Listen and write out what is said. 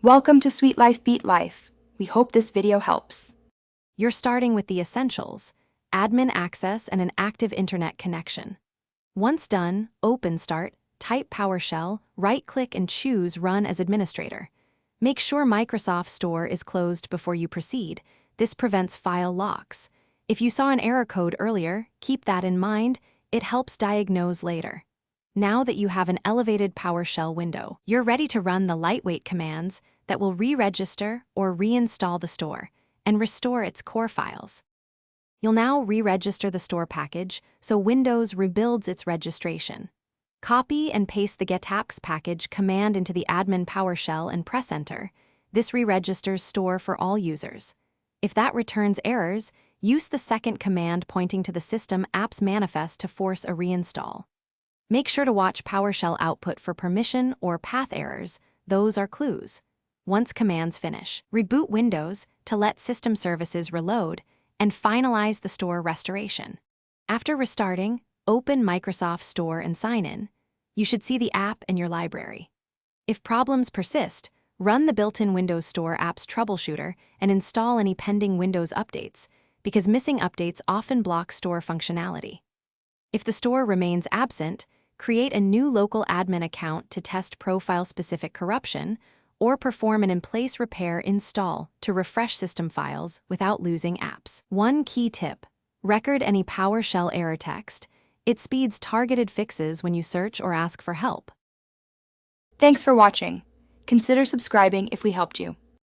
Welcome to Sweet Life Beat Life. We hope this video helps. You're starting with the essentials: admin access and an active internet connection. Once done, open Start, type PowerShell, right-click and choose Run as administrator. Make sure Microsoft Store is closed before you proceed. This prevents file locks. If you saw an error code earlier, keep that in mind. It helps diagnose later. Now that you have an elevated PowerShell window, you're ready to run the lightweight commands that will re-register or reinstall the store and restore its core files. You'll now re-register the store package so Windows rebuilds its registration. Copy and paste the getapps package command into the admin PowerShell and press Enter. This re-registers store for all users. If that returns errors, use the second command pointing to the system apps manifest to force a reinstall. Make sure to watch PowerShell output for permission or path errors. Those are clues. Once commands finish, reboot Windows to let system services reload and finalize the store restoration. After restarting, open Microsoft Store and sign in. You should see the app in your library. If problems persist, run the built-in Windows Store Apps Troubleshooter and install any pending Windows updates, because missing updates often block store functionality. If the store remains absent, create a new local admin account to test profile-specific corruption, or perform an in-place repair install to refresh system files without losing apps. One key tip: record any PowerShell error text. It speeds targeted fixes when you search or ask for help. Thanks for watching. Consider subscribing if we helped you.